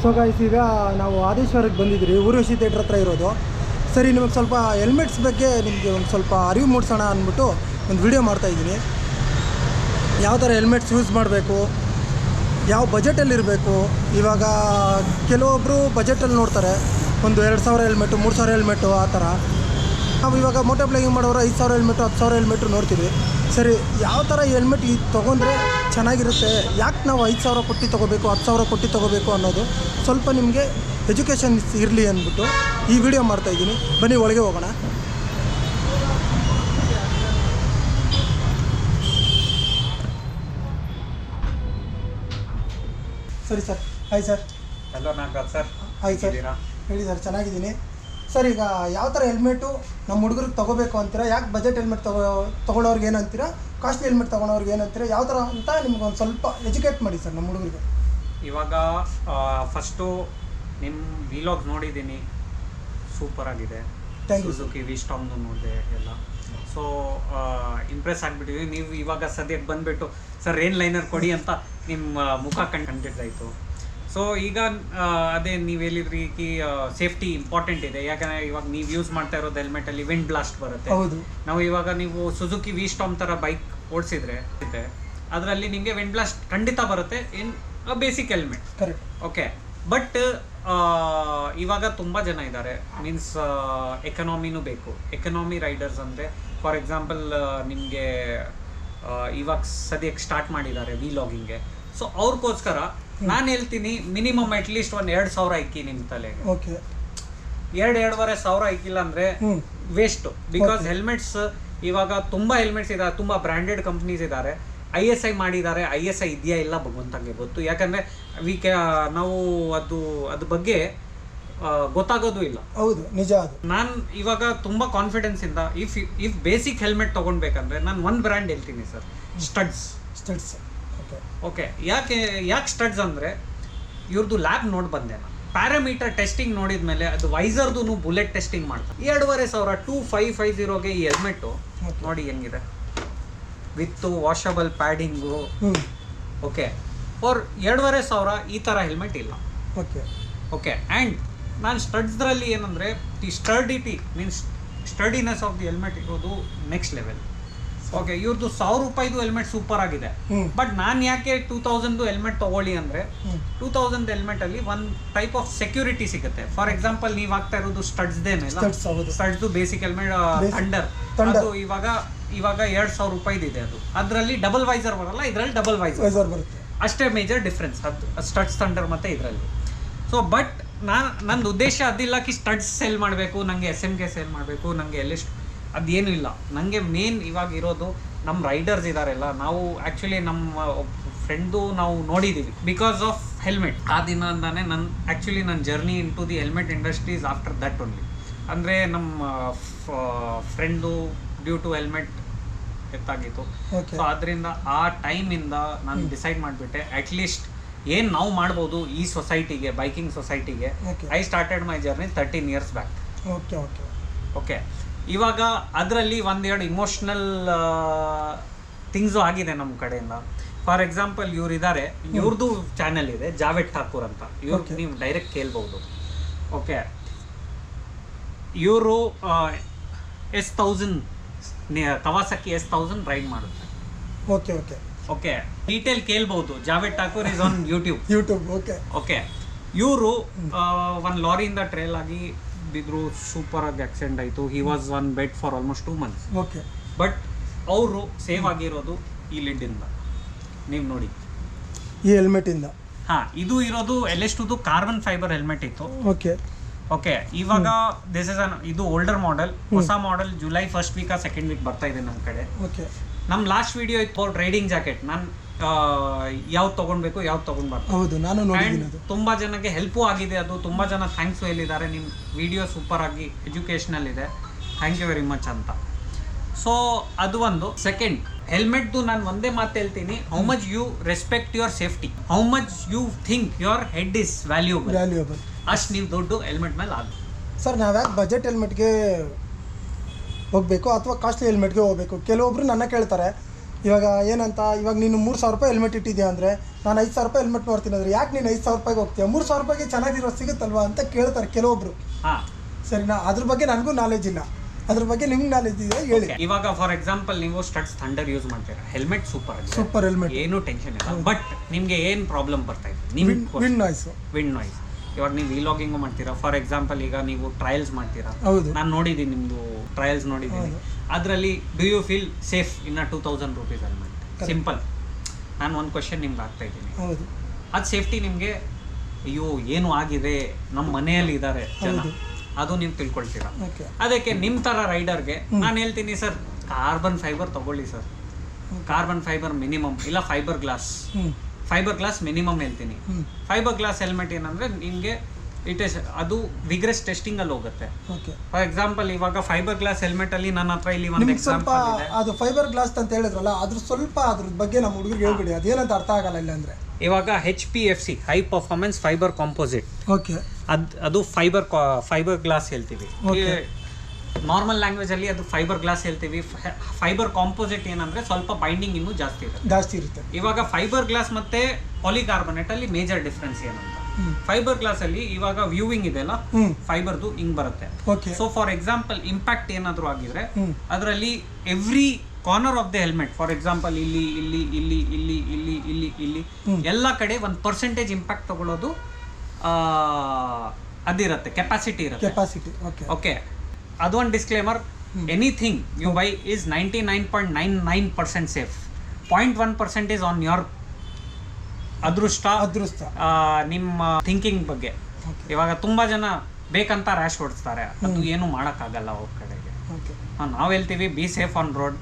So guys, ಈಗ ನಾವು ಆದೇಶ್ವರಕ್ಕೆ ಬಂದಿದ್ರಿ, ಊರ್ವಶಿ ಥಿಯೇಟ್ರ್ ಹತ್ರ ಇರೋದು. ಸರಿ, ನಿಮಗೆ ಸ್ವಲ್ಪ ಹೆಲ್ಮೆಟ್ಸ್ ಬಗ್ಗೆ ನಿಮಗೆ ಒಂದು ಸ್ವಲ್ಪ ಅರಿವು ಮೂಡಿಸೋಣ ಅಂದ್ಬಿಟ್ಟು ಒಂದು ವಿಡಿಯೋ ಮಾಡ್ತಾಯಿದ್ದೀನಿ. ಯಾವ ಥರ ಹೆಲ್ಮೆಟ್ಸ್ ಯೂಸ್ ಮಾಡಬೇಕು, ಯಾವ ಬಜೆಟಲ್ಲಿರಬೇಕು. ಇವಾಗ ಕೆಲವೊಬ್ಬರು ಬಜೆಟಲ್ಲಿ ನೋಡ್ತಾರೆ, ಒಂದು 2,000 ಹೆಲ್ಮೆಟು, 3,000 ಹೆಲ್ಮೆಟು, ಆ ಥರ. ನಾವು ಇವಾಗ ಮೋಟೋ ಬ್ಲಾಗಿಂಗ್ ಮಾಡೋರು 5,000 ಹೆಲ್ಮೆಟು, 10,000 ಹೆಲ್ಮೆಟು ನೋಡ್ತೀವಿ. ಸರಿ, ಯಾವ ಥರ ಹೆಲ್ಮೆಟ್ ತೊಗೊಂಡ್ರೆ ಚೆನ್ನಾಗಿರುತ್ತೆ, ಯಾಕೆ ನಾವು 5,000 ಕೊಟ್ಟು ತೊಗೋಬೇಕು, 10,000 ಕೊಟ್ಟು ತೊಗೋಬೇಕು ಅನ್ನೋದು ಸ್ವಲ್ಪ ನಿಮಗೆ ಎಜುಕೇಷನ್ ಇರಲಿ ಅಂದ್ಬಿಟ್ಟು ಈ ವಿಡಿಯೋ ಮಾಡ್ತಾಯಿದ್ದೀನಿ. ಬನ್ನಿ ಒಳಗೆ ಹೋಗೋಣ. ಸರಿ sir. Hi sir. Hello Nagaraj sir. Hi sir. ಹೇಳಿ ಸರ್. ಚೆನ್ನಾಗಿದ್ದೀನಿ ಸರ್. ಈಗ ಯಾವ ಥರ ಹೆಲ್ಮೆಟು ನಮ್ಮ ಹುಡುಗರಿಗೆ ತೊಗೋಬೇಕು ಅಂತೀರಾ, ಯಾಕೆ ಬಜೆಟ್ ಹೆಲ್ಮೆಟ್ ತೊಗೊಳೋರ್ಗೆ ಏನಂತೀರಾ, ಕಾಸ್ಟ್ಲಿ ಹೆಲ್ಮೆಟ್ ತೊಗೊಳೋರ್ಗೆ ಏನಂತೀರಾ, ಯಾವ ಥರ ಅಂತ ನಿಮ್ಗೊಂದು ಸ್ವಲ್ಪ ಎಜುಕೇಟ್ ಮಾಡಿ ಸರ್ ನಮ್ಮ ಹುಡುಗರಿಗೆ. ಇವಾಗ ಫಸ್ಟು ನಿಮ್ಮ ವಿಲಾಗ್ ನೋಡಿದ್ದೀನಿ, ಸೂಪರ್ ಆಗಿದೆ. Thank you. ಸುಜುಕಿ ವಿಸ್ಟಾಮ್ದು ನೋಡಿದೆ ಎಲ್ಲ. ಸೊ ಇಂಪ್ರೆಸ್ ಆಗಿಬಿಟ್ಟಿದ್ವಿ. ನೀವು ಇವಾಗ ಸದ್ಯಕ್ಕೆ ಬಂದುಬಿಟ್ಟು ಸರ್ ಏನು ಲೈನರ್ ಕೊಡಿ ಅಂತ ನಿಮ್ಮ ಮುಖ ಕಂಡಿದ್ದಾಯಿತು. ಸೊ ಈಗ ಅದೇ ನೀವು ಹೇಳಿದ್ರಿ ಸೇಫ್ಟಿ ಇಂಪಾರ್ಟೆಂಟ್ ಇದೆ. ಯಾಕಂದರೆ ಇವಾಗ ನೀವು ಯೂಸ್ ಮಾಡ್ತಾ ಇರೋದು ಹೆಲ್ಮೆಟಲ್ಲಿ ವಿಂಡ್ ಬ್ಲಾಸ್ಟ್ ಬರುತ್ತೆ. ಹೌದು. ನಾವು ಇವಾಗ ನೀವು ಸುಜುಕಿ ವಿಸ್ಟಾಮ್ ಥರ ಬೈಕ್ ಓಡಿಸಿದ್ರೆ ಅದರಲ್ಲಿ ನಿಮಗೆ ವಿಂಡ್ ಬ್ಲಾಸ್ಟ್ ಖಂಡಿತ ಬರುತ್ತೆ in basic helmet. Correct. Okay. But ಇವಾಗ ತುಂಬ ಜನ ಇದ್ದಾರೆ, ಮೀನ್ಸ್ ಎಕನಾಮಿನೂ ಬೇಕು. ಎಕನಾಮಿ ರೈಡರ್ಸ್ ಅಂದರೆ ಫಾರ್ ಎಕ್ಸಾಂಪಲ್ ನಿಮಗೆ ಇವಾಗ ಸದ್ಯಕ್ಕೆ ಸ್ಟಾರ್ಟ್ ಮಾಡಿದ್ದಾರೆ ವಿಲಾಗಿಂಗ್ಗೆ. ಸೊ ಅವ್ರಿಗೋಸ್ಕರ ನಾನು ಹೇಳ್ತೀನಿ, ಮಿನಿಮಮ್ ಅಟ್ಲೀಸ್ಟ್ ಒಂದು 2,000 ಇಕ್ಕಿ ನಿಮ್ಮ ತಲೆಗೆ. ಓಕೆ. 2,500 ಇಕ್ಕಿಲ್ಲ ಅಂದರೆ ವೇಸ್ಟು. ಬಿಕಾಸ್ ಹೆಲ್ಮೆಟ್ಸ್ ಇವಾಗ ತುಂಬ ಹೆಲ್ಮೆಟ್ಸ್ ಇದ್ದಾರೆ, ತುಂಬ ಬ್ರ್ಯಾಂಡೆಡ್ ಕಂಪ್ನೀಸ್ ಇದ್ದಾರೆ. ISI ಮಾಡಿದ್ದಾರೆ. ISI ಇದೆಯಾ ಇಲ್ಲ ಭಗವಂತಂಗೆ ಗೊತ್ತು. ಯಾಕಂದರೆ ನಾವು ಅದ್ರ ಬಗ್ಗೆ ಗೊತ್ತಾಗೋದು ಇಲ್ಲ. ಹೌದು, ನಿಜ. ಅದು ನಾನು ಇವಾಗ ತುಂಬ ಕಾನ್ಫಿಡೆನ್ಸಿಂದ ಇಫ್ ಬೇಸಿಕ್ ಹೆಲ್ಮೆಟ್ ತೊಗೊಳ್ಬೇಕಂದ್ರೆ ನಾನು ಒಂದು ಬ್ರ್ಯಾಂಡ್ ಹೇಳ್ತೀನಿ ಸರ್, ಸ್ಟಡ್ಸ್. ಓಕೆ. ಯಾಕೆ ಸ್ಟಡ್ಸ್ ಅಂದರೆ ಇವ್ರದ್ದು ಲ್ಯಾಬ್ ನೋಡಿ ಬಂದೆ ನಾನು. ಪ್ಯಾರಾಮೀಟರ್ ಟೆಸ್ಟಿಂಗ್ ನೋಡಿದ ಮೇಲೆ ಅದು ವೈಸರ್ದು ಬುಲೆಟ್ ಟೆಸ್ಟಿಂಗ್ ಮಾಡ್ತಾರೆ. 2,500 2550ಗೆ ಈ ಹೆಲ್ಮೆಟ್ಟು ನೋಡಿ ಹೆಂಗಿದೆ, ವಿತ್ ವಾಷಬಲ್ ಪ್ಯಾಡಿಂಗು. ಓಕೆ. ಫಾರ್ 2,500 ಈ ಥರ ಹೆಲ್ಮೆಟ್ ಇಲ್ಲ. ಓಕೆ. ಓಕೆ. ಆ್ಯಂಡ್ ನಾನು ಸ್ಟಡ್ಸ್ದ್ರಲ್ಲಿ ಏನಂದರೆ the sturdity means sturdiness of the helmet ಇರೋದು ನೆಕ್ಸ್ಟ್ ಲೆವೆಲ್. ಓಕೆ. ಇವ್ರದ್ದು 1,000 ರೂಪಾಯಿದು ಹೆಲ್ಮೆಟ್ ಸೂಪರ್ ಆಗಿದೆ. ಬಟ್ ನಾನು ಯಾಕೆ 2,000 ಹೆಲ್ಮೆಟ್ ತೊಗೊಳ್ಳಿ ಅಂದರೆ 2,000 ಹೆಲ್ಮೆಟಲ್ಲಿ ಒಂದು ಟೈಪ್ ಆಫ್ ಸೆಕ್ಯೂರಿಟಿ ಸಿಗುತ್ತೆ. ಫಾರ್ ಎಕ್ಸಾಂಪಲ್ ನೀವು ಆಗ್ತಾ ಇರೋದು ಸ್ಟಡ್ಸ್ದೇನೆಲ್ಲ, ಸ್ಟಡ್ಸ್ದು ಬೇಸಿಕ್ ಹೆಲ್ಮೆಟ್ ಥಂಡರ್. ಅದು ಇವಾಗ 2,000 ರೂಪಾಯಿದಿದೆ. ಅದರಲ್ಲಿ ಡಬಲ್ ವೈಸರ್ ಬರಲ್ಲ, ಇದರಲ್ಲಿ ಡಬಲ್ ವೈಸರ್ ಬರುತ್ತೆ. ಅಷ್ಟೇ ಮೇಜರ್ ಡಿಫ್ರೆನ್ಸ್ ಅದು ಸ್ಟಡ್ಸ್ ಥಂಡರ್ ಮತ್ತು ಇದರಲ್ಲಿ. ಸೊ ಬಟ್ ನಂದು ಉದ್ದೇಶ ಅದಿಲ್ಲ ಸ್ಟಡ್ಸ್ ಸೇಲ್ ಮಾಡಬೇಕು, ನನಗೆ SMK ಸೇಲ್ ಮಾಡಬೇಕು, ನನಗೆ ಅದೇನು ಇಲ್ಲ. ನನಗೆ ಮೇನ್ ಇವಾಗ ಇರೋದು ನಮ್ಮ ರೈಡರ್ಸ್ ಇದ್ದಾರೆಲ್ಲ, ನಾವು ಆ್ಯಕ್ಚುಲಿ ನಮ್ಮ ಫ್ರೆಂಡು ನಾವು ನೋಡಿದ್ದೀವಿ ಬಿಕಾಸ್ ಆಫ್ ಹೆಲ್ಮೆಟ್. ಆ ದಿನದಿಂದಾನೇ ನನ್ನ journey into the helmet industries after that only. ಅಂದರೆ ನಮ್ಮ ಫ್ರೆಂಡು ಡ್ಯೂ ಟು ಹೆಲ್ಮೆಟ್ ಎತ್ತಾಗಿತ್ತು. ಸೊ ಅದರಿಂದ ಆ ಟೈಮಿಂದ ನಾನು ಡಿಸೈಡ್ ಮಾಡಿಬಿಟ್ಟೆ ಅಟ್ಲೀಸ್ಟ್ ಏನು ನಾವು ಮಾಡ್ಬೋದು ಈ ಸೊಸೈಟಿಗೆ, ಬೈಕಿಂಗ್ ಸೊಸೈಟಿಗೆ. I started my journey 13 years back. Okay. ಇವಾಗ ಅದರಲ್ಲಿ ಒಂದೆರಡು ಇಮೋಷ್ನಲ್ ಥಿಂಗ್ಸು ಆಗಿದೆ ನಮ್ಮ ಕಡೆಯಿಂದ. ಫಾರ್ ಎಕ್ಸಾಂಪಲ್ ಇವ್ರಿದ್ದಾರೆ, ಇವ್ರದ್ದು ಚಾನೆಲ್ ಇದೆ ಜಾವೇದ್ ಠಾಕೂರ್ ಅಂತ. ಇವ್ರಿಗೆ ನೀವು ಡೈರೆಕ್ಟ್ ಕೇಳ್ಬೋದು. ಓಕೆ. ಇವರು S1000 ಕವಾಸಕಿ S1000 ರೈಡ್ ಮಾಡುತ್ತೆ. ಓಕೆ. ಡೀಟೇಲ್ ಕೇಳ್ಬೋದು. Javed Thakur is on YouTube. Okay. ಇವರು ಒಂದು ಲಾರಿಯಿಂದ ಟ್ರೇಲ್ ಆಗಿ ಬಿದ್ರು, ಸೂಪರ್ ಆಗಿ ಆಕ್ಸಿಡೆಂಟ್ ಆಯಿತು. He was on bed for almost 2 months. Okay. But ಅವರು ಸೇವ್ ಆಗಿರೋದು ಈ ಲಿಡ್ಡಿಂದ. ನೀವು ನೋಡಿ ಈ ಹೆಲ್ಮೆಟಿಂದ. ಇದು ಇರೋದು LS2 ಕಾರ್ಬನ್ ಫೈಬರ್ ಹೆಲ್ಮೆಟ್ ಇತ್ತು. ಓಕೆ. ಇವಾಗ ಇದು ಓಲ್ಡರ್ ಮಾಡೆಲ್. ಹೊಸ model July 1st week second week ಬರ್ತಾ ಇದೆ ನಮ್ಮ ಕಡೆ. ನಮ್ಮ ಲಾಸ್ಟ್ ವಿಡಿಯೋ ಇತ್ತು ರೈಡಿಂಗ್ ಜಾಕೆಟ್. ನಾನು ಯಾವ್ದು ತೊಗೊಳ್ಬೇಕು ಯಾವ್ದು ತೊಗೊಂಡ್ಬಾರ್ದು. ಹೌದು, ನಾನು ನೋಡಿದ್ದೀನಿ. ತುಂಬ ಜನಕ್ಕೆ ಹೆಲ್ಪು ಆಗಿದೆ. ಅದು ತುಂಬ ಜನ ಥ್ಯಾಂಕ್ಸು ಹೇಳಿದ್ದಾರೆ, ನಿಮ್ಮ ವಿಡಿಯೋ ಸೂಪರ್ ಆಗಿ ಎಜುಕೇಷ್ನಲ್ ಇದೆ, ಥ್ಯಾಂಕ್ ಯು ವೆರಿ ಮಚ್ ಅಂತ. ಸೊ ಅದು ಒಂದು. ಸೆಕೆಂಡ್, ಹೆಲ್ಮೆಟ್ದು ನಾನು ಒಂದೇ ಮಾತು ಹೇಳ್ತೀನಿ, how much you respect your safety, how much you think your head is valuable, ಅಷ್ಟು ನೀವು ದುಡ್ಡು ಹೆಲ್ಮೆಟ್ ಮೇಲೆ ಆಗ. ಸರ್, ನಾವು ಯಾಕೆ ಬಜೆಟ್ ಹೆಲ್ಮೆಟ್ಗೆ ಹೋಗಬೇಕು ಅಥವಾ ಕಾಸ್ಟ್ಲಿ ಹೆಲ್ಮೆಟ್ಗೆ ಹೋಗಬೇಕು? ಕೆಲವೊಬ್ರು ನನ್ನ ಕೇಳ್ತಾರೆ, ಇವಾಗ ಏನಂತ, ಇವಾಗ ನೀನು 3,000 ರೂಪಾಯಿ ಹೆಲ್ಮೆಟ್ ಇಟ್ಟಿದ್ಯಾ ಅಂದರೆ ನಾನು 5,000 ರೂಪಾಯಿ ಹೆಲ್ಮೆಟ್ ನೋಡ್ತೀನಿ ಅಂದರೆ ಯಾಕೆ ನೀನು 5,000 ರೂಪಾಯಿಗೆ ಹೋಗ್ತೀಯ, 3,000 ರೂಪಾಯಿಗೆ ಚೆನ್ನಾಗಿರೋ ಸಿಗುತ್ತಲ್ವಾ ಅಂತ ಕೇಳ್ತಾರೆ ಕೆಲವೊಬ್ರು. ಹಾಂ, ಸರಿನಾ? ಅದ್ರ ಬಗ್ಗೆ ನನಗೂ ನಾಲೆಜ್ ಇಲ್ಲ, ಅದ್ರ ಬಗ್ಗೆ ನಿಮ್ಗೆ ನಾಲೆಜ್ ಇದೆ ಹೇಳಿ. ಇವಾಗ ಫಾರ್ ಎಕ್ಸಾಂಪಲ್ ನೀವು ಸ್ಟಡ್ಸ್ ಥಂಡರ್ ಯೂಸ್ ಮಾಡ್ತೀರಾ, ಹೆಲ್ಮೆಟ್ ಸೂಪರ್ ಹೆಲ್ಮೆಟ್, ಏನು ಟೆನ್ಷನ್ ಇಲ್ಲ. ಬಟ್ ನಿಮಗೆ ಏನು ಪ್ರಾಬ್ಲಮ್ ಬರ್ತಾ ಇದೆ, ವಿಂಡ್ ನಾಯ್ಸ್. ಇವಾಗ ನೀವು ವಿಲಾಗಿಂಗು ಮಾಡ್ತೀರಾ, ಫಾರ್ ಎಕ್ಸಾಂಪಲ್ ಈಗ ನೀವು ಟ್ರಯಲ್ಸ್ ಮಾಡ್ತೀರಾ, ಹೌದು, ನಾನು ನೋಡಿದ್ದೀನಿ ನಿಮ್ಮದು ಟ್ರಯಲ್ಸ್ ನೋಡಿದ್ದೀನಿ. ಅದರಲ್ಲಿ ಡೂ ಯು ಫೀಲ್ ಸೇಫ್ ಇನ್ನ 2,000 ರೂಪೀಸ್ ಹೆಲ್ಮೆಟ್? ಸಿಂಪಲ್. ನಾನು ಒಂದು ಕ್ವಶನ್ ನಿಮ್ಗೆ ಆಗ್ತಾ ಇದ್ದೀನಿ, ಹೌದು, ಅದು ಸೇಫ್ಟಿ ನಿಮಗೆ ಅಯ್ಯೋ ಏನು ಆಗಿದೆ ನಮ್ಮ ಮನೆಯಲ್ಲಿ ಇದ್ದಾರೆ ಜನ, ಅದು ನೀವು ತಿಳ್ಕೊಳ್ತೀರಾ. ಅದಕ್ಕೆ ನಿಮ್ಮ ಥರ ರೈಡರ್ಗೆ ನಾನು ಹೇಳ್ತೀನಿ ಸರ್, ಕಾರ್ಬನ್ ಫೈಬರ್ ತಗೊಳ್ಳಿ ಸರ್, ಕಾರ್ಬನ್ ಫೈಬರ್ ಮಿನಿಮಮ್, ಇಲ್ಲ ಫೈಬರ್ ಗ್ಲಾಸ್ ಮಿನಿಮಮ್ ಹೇಳ್ತೀನಿ. ಫೈಬರ್ ಗ್ಲಾಸ್ ಹೆಲ್ಮೆಟ್ ಏನಂದ್ರೆ ನಿಮಗೆ ಅದು ವಿಗ್ರೆಸ್ ಟೆಸ್ಟಿಂಗ್ ಅಲ್ಲಿ ಹೋಗುತ್ತೆ. ಫಾರ್ ಎಕ್ಸಾಂಪಲ್ ಇವಾಗ ಫೈಬರ್ ಗ್ಲಾಸ್ ಹೆಲ್ಮೆಟ್ ಅಲ್ಲಿ ನನ್ನ ಹತ್ರ ಇಲ್ಲಿ ಒಂದು ಎಕ್ಸಾಂಪಲ್ ಇದೆ. ಅದು ಫೈಬರ್ ಗ್ಲಾಸ್ ಅಂತ ಹೇಳಿದ್ರಲ್ಲ, ಅದ್ರ ಸ್ವಲ್ಪ ಅದ್ರ ಬಗ್ಗೆ ನಮ್ಮ ಹುಡುಗರಿಗೆ ಹೇಳ್ಬಿಡಿ, ಅದೇನಂತ ಅರ್ಥ ಆಗಲ್ಲ ಇಲ್ಲ ಅಂದ್ರೆ. ಇವಾಗ HPFC high performance fibre composite, okay, ಅದು ಫೈಬರ್ ಗ್ಲಾಸ್ ಹೇಳ್ತೀವಿ. ನಾರ್ಮಲ್ ಲ್ಯಾಂಗ್ವೇಜ್ ಅಲ್ಲಿ ಅದು ಫೈಬರ್ ಗ್ಲಾಸ್ ಹೇಳ್ತೀವಿ. ಫೈಬರ್ ಕಾಂಪೋಸಿಟ್ ಏನಂದ್ರೆ ಸ್ವಲ್ಪ ಬೈಂಡಿಂಗ್ ಇನ್ನೂ ಜಾಸ್ತಿ ಇರುತ್ತೆ. ಇವಾಗ ಫೈಬರ್ ಗ್ಲಾಸ್ ಮತ್ತೆ ಪಾಲಿಕಾರ್ಬನೇಟ್ ಅಲ್ಲಿ ಮೇಜರ್ ಡಿಫ್ರೆನ್ಸ್ ಏನಂತ, ಫೈಬರ್ ಗ್ಲಾಸ್ ಅಲ್ಲಿ ಇವಾಗ ವ್ಯೂವಿಂಗ್ ಇದೆ ಅಲ್ಲ, ಫೈಬರ್ದು ಹಿಂಗ್ ಬರುತ್ತೆ. ಸೊ ಫಾರ್ ಎಕ್ಸಾಂಪಲ್ ಇಂಪ್ಯಾಕ್ಟ್ ಏನಾದ್ರು ಆಗಿದ್ರೆ ಅದರಲ್ಲಿ every corner of the helmet, for example ಇಲ್ಲಿ ಇಲ್ಲಿ ಇಲ್ಲಿ ಇಲ್ಲಿ ಇಲ್ಲಿ ಇಲ್ಲಿ ಇಲ್ಲಿ ಎಲ್ಲ ಕಡೆ 1% ಇಂಪ್ಯಾಕ್ಟ್ ತಗೊಳ್ಳೋದು ಅದಿರುತ್ತೆ, ಕೆಪಾಸಿಟಿ ಇರುತ್ತೆ. ಓಕೆ, ಅದು ಒಂದು disclaimer. Anything you buy is 99.99% safe. 0.1% is on your ಅದೃಷ್ಟ ನಿಮ್ಮ ಥಿಂಕಿಂಗ್ ಬಗ್ಗೆ. ಇವಾಗ ತುಂಬಾ ಜನ ಬೇಕಂತ ರ್ಯಾಶ್ ಓಡಿಸ್ತಾರೆ, ಅದು ಏನು ಮಾಡೋಕ್ಕಾಗಲ್ಲ ಅವ್ರ ಕಡೆಗೆ. ನಾವು ಹೇಳ್ತೀವಿ be safe on road,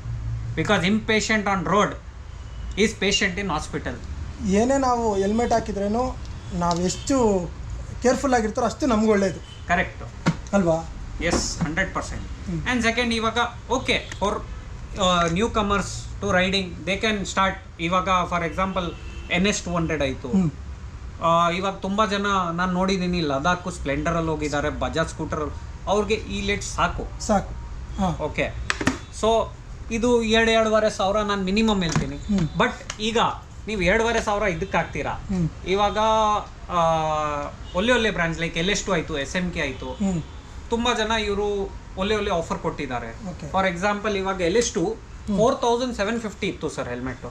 because impatient on road is patient in hospital. ಏನೇ ನಾವು ಹೆಲ್ಮೆಟ್ ಹಾಕಿದ್ರೇನು ನಾವು ಎಷ್ಟು ಕೇರ್ಫುಲ್ ಆಗಿರ್ತಾರೋ ಅಷ್ಟು ನಮ್ಗೆ ಒಳ್ಳೇದು. ಕರೆಕ್ಟ್ ಅಲ್ವಾ? ಎಸ್, 100%. ಆ್ಯಂಡ್ ಸೆಕೆಂಡ್, ಇವಾಗ okay for newcomers to riding they can start. ಇವಾಗ ಫಾರ್ ಎಕ್ಸಾಂಪಲ್ NS 200 ಆಯಿತು. ಇವಾಗ ತುಂಬ ಜನ ನಾನು ನೋಡಿದ್ದೀನಿ ಲದಾಖ್ ಸ್ಪ್ಲೆಂಡರಲ್ಲಿ ಹೋಗಿದ್ದಾರೆ, ಬಜಾಜ್ ಸ್ಕೂಟರ್, ಅವ್ರಿಗೆ ಈ ಲೆಟ್ ಸಾಕು. ಓಕೆ, ಸೊ ಇದು 2,500 ನಾನು ಮಿನಿಮಮ್ ಹೇಳ್ತೀನಿ. ಬಟ್ ಈಗ ನೀವು 2,500 ಇದಕ್ಕೆ ಹಾಕ್ತೀರಾ. ಇವಾಗ ಒಳ್ಳೆ ಬ್ರ್ಯಾಂಡ್ಸ್ ಲೈಕ್ LS2 ಆಯಿತು, SMK ಆಯಿತು, ತುಂಬ ಜನ ಇವರು ಒಳ್ಳೆ ಆಫರ್ ಕೊಟ್ಟಿದ್ದಾರೆ. ಫಾರ್ ಎಕ್ಸಾಂಪಲ್ ಇವಾಗ LS2 4,750 ಇತ್ತು ಸರ್ ಹೆಲ್ಮೆಟ್.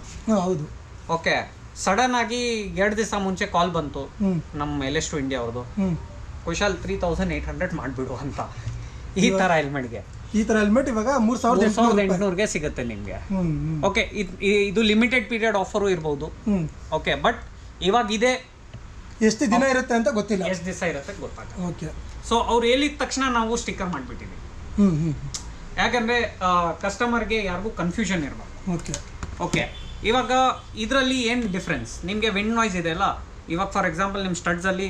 ಹೌದು. ಓಕೆ, ಸಡನ್ ಆಗಿ 2 ದಿವಸ ಮುಂಚೆ ಕಾಲ್ ಬಂತು ನಮ್ಮ LS2 ಇಂಡಿಯಾ ಅವ್ರದ್ದು, ಕುಶಾಲ್ 3,800 ಮಾಡಿಬಿಡು ಅಂತ. ಈ ಥರ ಹೆಲ್ಮೆಟ್ಗೆ ಈ ಥರ ಹೆಲ್ಮೆಟ್ ಇವಾಗ 3,800ಗೆ ಸಿಗುತ್ತೆ ನಿಮಗೆ. ಓಕೆ, ಇದು ಲಿಮಿಟೆಡ್ ಪೀರಿಯಡ್ ಆಫರು ಇರ್ಬೋದು. ಓಕೆ, ಬಟ್ ಇವಾಗ ಇದೆ, ಎಷ್ಟು ದಿನ ಇರುತ್ತೆ ಅಂತ ಗೊತ್ತಿಲ್ಲ, ಎಷ್ಟು ದಿವಸ ಇರುತ್ತೆ ಗೊತ್ತಾಗಲ್ಲ. ಓಕೆ, ಸೊ ಅವ್ರು ಹೇಳಿದ ತಕ್ಷಣ ನಾವು ಸ್ಟಿಕ್ಕರ್ ಮಾಡಿಬಿಟ್ಟಿವಿ. ಯಾಕಂದರೆ ಕಸ್ಟಮರ್ಗೆ ಯಾರಿಗೂ ಕನ್ಫ್ಯೂಷನ್ ಇರಬಾರ್ದು. ಓಕೆ ಓಕೆ, ಇವಾಗ ಇದರಲ್ಲಿ ಏನು ಡಿಫ್ರೆನ್ಸ್, ನಿಮಗೆ ವಿಂಡ್ ನಾಯ್ಸ್ ಇದೆ ಅಲ್ಲ, ಇವಾಗ ಫಾರ್ ಎಕ್ಸಾಂಪಲ್ ನಿಮ್ಮ ಸ್ಟಡ್ಸಲ್ಲಿ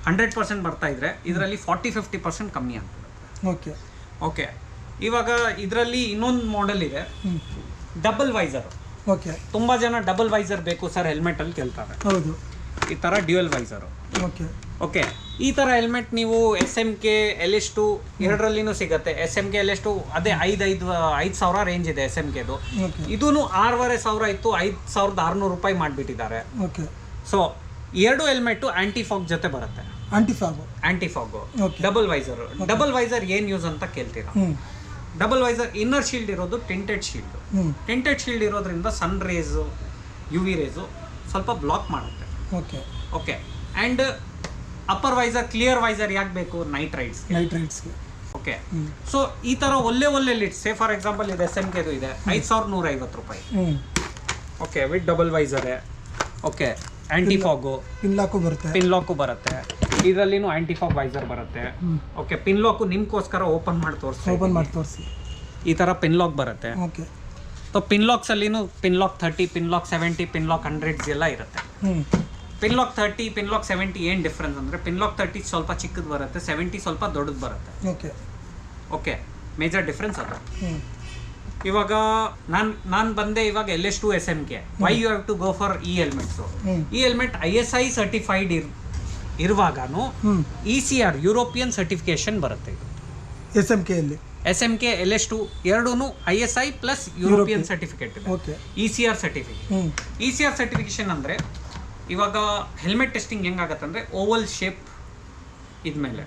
100% ಬರ್ತಾ ಇದ್ರೆ ಇದರಲ್ಲಿ 40-50% ಕಮ್ಮಿ ಆಗ್ತದೆ. ಓಕೆ ಓಕೆ, ಇವಾಗ ಇದರಲ್ಲಿ ಇನ್ನೊಂದು ಮಾಡೆಲ್ ಇದೆ, ಡಬಲ್ ವೈಸರ್. ಓಕೆ, ತುಂಬ ಜನ ಡಬಲ್ ವೈಸರ್ ಬೇಕು ಸರ್ ಹೆಲ್ಮೆಟಲ್ಲಿ ಕೇಳ್ತಾರೆ. ಹೌದು, ಈ ಥರ ಡ್ಯುಯಲ್ ವೈಸರು. ಓಕೆ ಓಕೆ, ಈ ಥರ ಹೆಲ್ಮೆಟ್ ನೀವು SMK LS2 ಎರಡರಲ್ಲಿನೂ ಸಿಗುತ್ತೆ. SMK LS2 ಅದೇ 5,000 ರೇಂಜ್ ಇದೆ SMKದು. ಇದೂ 6,500 ಇತ್ತು, 5,600 ರೂಪಾಯಿ ಮಾಡಿಬಿಟ್ಟಿದ್ದಾರೆ. ಓಕೆ, ಸೊ 2 ಹೆಲ್ಮೆಟ್ಟು ಆಂಟಿಫಾಗ್ ಜೊತೆ ಬರುತ್ತೆ. Antifog double visor. Double visor ಏನು ಯೂಸ್ ಅಂತ ಕೇಳ್ತೀರಾ? ಡಬಲ್ ವೈಸರ್ ಇನ್ನರ್ ಶೀಲ್ಡ್ ಇರೋದು ಟಿಂಟೆಡ್ ಶೀಲ್ಡ್. ಟಿಂಟೆಡ್ ಶೀಲ್ಡ್ ಇರೋದ್ರಿಂದ ಸನ್ ರೇಸು UV ರೇಸು ಸ್ವಲ್ಪ ಬ್ಲಾಕ್ ಮಾಡುತ್ತೆ. Okay okay, and upper visor, clear visor ಯಾಕೆ ಬೇಕು? ನೈಟ್ ರೈಡ್ಸ್ಗೆ. ಓಕೆ, ಸೊ ಈ ಥರ ಒಳ್ಳೆ ಲಿಟ್ಸ್, ಸೇ ಫಾರ್ ಎಕ್ಸಾಂಪಲ್ ಇದು SMKದು ಇದೆ 5,150 ರೂಪಾಯಿ. ಓಕೆ, ವಿತ್ ಡಬಲ್ ವೈಸರೇ. ಓಕೆ, ಆಂಟಿಫಾಗು, ಪಿನ್ ಲಾಕು ಬರುತ್ತೆ. ಇದರಲ್ಲಿನೂ ಆಂಟಿಫಾಗ್ ವೈಸರ್ ಬರುತ್ತೆ. ಓಕೆ, ಪಿನ್ ಲಾಕು ನಿಮ್ಗೋಸ್ಕರ ಓಪನ್ ಮಾಡಿ ತೋರಿಸಿ. ಈ ಥರ ಪಿನ್ ಲಾಕ್ ಬರುತ್ತೆ. ಓಕೆ, ಸೊ ಪಿನ್ ಲಾಕ್ಸಲ್ಲಿನೂ pin lock 30, pin lock 70, pin lock 100 ಎಲ್ಲ ಇರುತ್ತೆ. ಪಿನ್ ಲಾಕ್ 30, ಪಿನ್ ಲಾಕ್ 70 ಏನು ಡಿಫ್ರೆನ್ಸ್ ಅಂದರೆ, ಪಿನ್ ಲಾಕ್ 30 ಸ್ವಲ್ಪ ಚಿಕ್ಕದು ಬರುತ್ತೆ, 70 ಸ್ವಲ್ಪ ದೊಡ್ಡದು ಬರುತ್ತೆ. ಓಕೆ ಓಕೆ, ಮೇಜರ್ ಡಿಫ್ರೆನ್ಸ್ ಅದು. ಇವಾಗ ನಾನು ಬಂದೆ ಇವಾಗ LS2 SMK. Why you have to go for ಈ ಹೆಲ್ಮೆಟ್ಸು? ಈ ಹೆಲ್ಮೆಟ್ ISI ಸರ್ಟಿಫೈಡ್ ಇರುವಾಗೂ ECR ಯುರೋಪಿಯನ್ ಸರ್ಟಿಫಿಕೇಶನ್ ಬರುತ್ತೆ ಇದು SMK ಅಲ್ಲಿ. SMK LS2 ಎರಡೂ ISI ಪ್ಲಸ್ ಯುರೋಪಿಯನ್ ಸರ್ಟಿಫಿಕೇಟ್ ಇದೆ. Okay. ECR certificate. ECR certification ಅಂದರೆ ಇವಾಗ ಹೆಲ್ಮೆಟ್ ಟೆಸ್ಟಿಂಗ್ ಹೆಂಗಾಗತ್ತೆ ಅಂದರೆ ಓವಲ್ ಶೇಪ್ ಇದ್ಮೇಲೆ